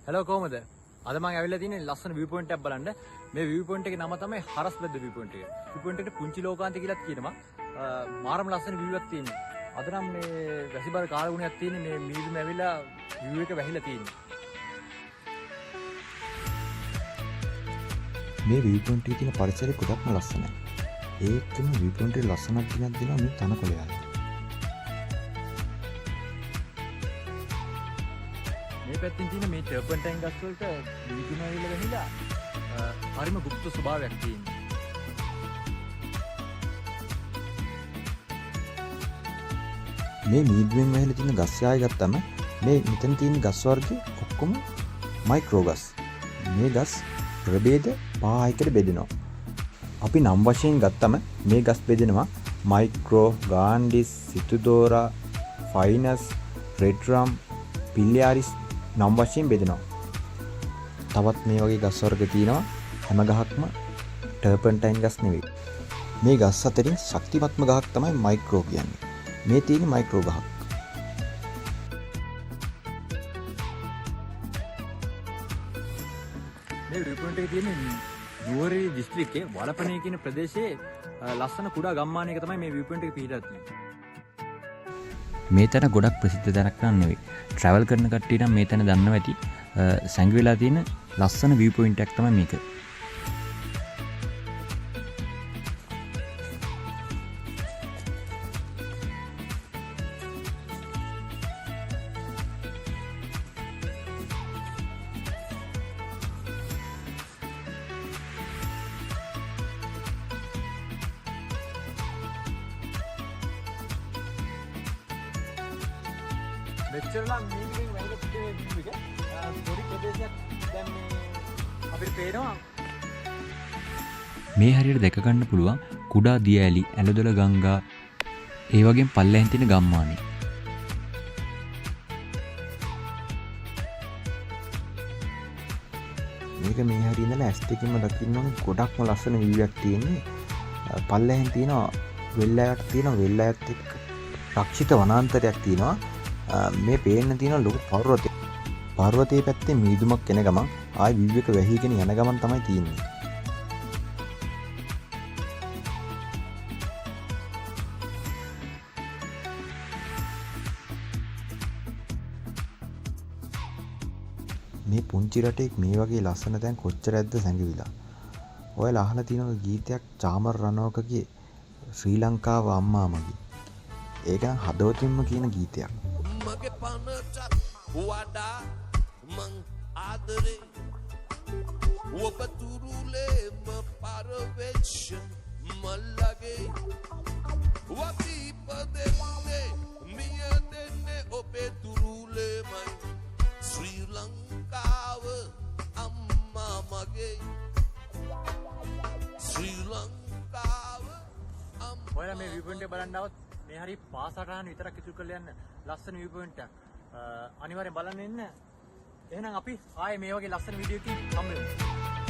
Hello කොහමද? අද මම ඇවිල්ලා තියෙන්නේ ලස්සන view point එකක් බලන්න. මේ view point එකේ නම තමයි හරස්බැද්ද view point එක. view point එකට පුංචි ලෝකාන්තය කියලාත් කියනවා. මාරම ලස්සන view එකක් තියෙනවා. අද නම් මේ වැසිබර කාලගුණයක් තියෙන්නේ මේ මීදුම ඇවිල්ලා view එක වැහිලා තියෙන්නේ. මේ view point එකේ තියෙන පරිසරය ගොඩක්ම ලස්සනයි. ඒකම view point එකේ ලස්සනක් දිනක් දෙනවා මේ තනකොළයා. මේ පැත්තෙන් තියෙන මේ ටර්පන්ටයින් ගස් වලට මීදුම ඇවිල්ලා වැහිලා හරිම ගුප්ත ස්වභාවයක් තියෙනවා. මේ මීදුමෙන් වැහිලා තියෙන ගස් යාය ගත්තම මේ මෙතන තියෙන ගස් වර්ග ඔක්කොම මයික්‍රෝ ගස්. මේ ගස් ප්‍රභේද 5කට බෙදෙනවා. අපි නම් වශයෙන් ගත්තම මේ ගස් බෙදෙනවා මයික්‍රෝ, ගාන්ඩිස්, සිතුදෝරා, ෆයිනස්, රෙඩ්රම්, පිල්ලියාරිස් නම් වශයෙන් බෙදෙනවා. තවත් මේ වගේ ගස් වර්ග තියෙනවා. හැම ගහක්ම ටර්පන්ටයින් ගස් නෙවෙයි. මේ ගස් අතරින් ශක්තිමත්ම ගහක් තමයි මයික්‍රෝ කියන්නේ. මේ තියෙන මයික්‍රෝ ගහක්. මේ view point එකේ තියෙන නුවරඑළිය දිස්ත්‍රික්කයේ වලපනේ කියන ප්‍රදේශයේ ලස්සන කුඩා ගම්මානයක තමයි මේ view point එක පිහිටලා තියෙන්නේ. මේ තැන ගොඩක් ප්‍රසිද්ධ තැනක් නන් නෙවෙයි. ට්‍රැවල් කරන කට්ටිය නම් මේ තැන දන්නවා ඇති. සැඟවිලා තියෙන ලස්සන view point එකක් තමයි මේක. මෙච්චරලා මීදුමෙන් වැහිලා තිබෙන view එක පොඩි ප්‍රදේශයක් දැන් මේ අපිට පේනවා. මේ හරියට දැක ගන්න පුළුවන් කුඩා දිය ඇලි, ඇලදොල ගංගා, ඒ වගේම පල්ලෙහෙන් තියෙන ගම්මානේ. මේක මේ හරිය ඉඳලා ඇස් දෙකෙන්ම දකින්න ඕනේ ගොඩක්ම ලස්සන view එකක් තියෙන්නේ. පල්ලෙහෙන් තියෙනවා වෙල්ලයක් තියෙනවා. වෙල්ලයත් එක්ක රක්ෂිත වනාන්තරයක් තියෙනවා. මේ පේන්න තියෙන ලොකු පර්වතය. පර්වතයේ පැත්තේ මීදුමක් එන ගමන් ආයි view එක වැහිගෙන යන ගමන් තමයි තියෙන්නේ. මේ පුංචි රටේ මේ වගේ ලස්සන තැන් කොච්චර ඇද්ද සැඟවිලා. ඔයාලා අහලා තියෙන ගීතයක් චාමර් රණවකගේ ශ්‍රී ලංකාව අම්මා මගේ. ඒක නම් හදවතින්ම කියන ගීතයක්. මගේ පනටත් වඩා මං ආදරේ ඔබ තුරුලේම පරවෙච්ච මල්ලගේ වදීපදෙන්නේ මිය දෙන්නේ ඔබේ තුරුලේමයි ශ්‍රී ලංකාව අම්මා මගේ ශ්‍රී ලංකාව ඔයාලා මේ view point එක බලන්න આવත් මේ හරි පාසටහන විතරක් ඉතුරු කරලා යන්න ලස්සන view point එකක්. අනිවාර්යෙන් බලන්න එන්න. එහෙනම් අපි ආයේ මේ වගේ ලස්සන වීඩියෝ එකකින් හම්බ වෙමු.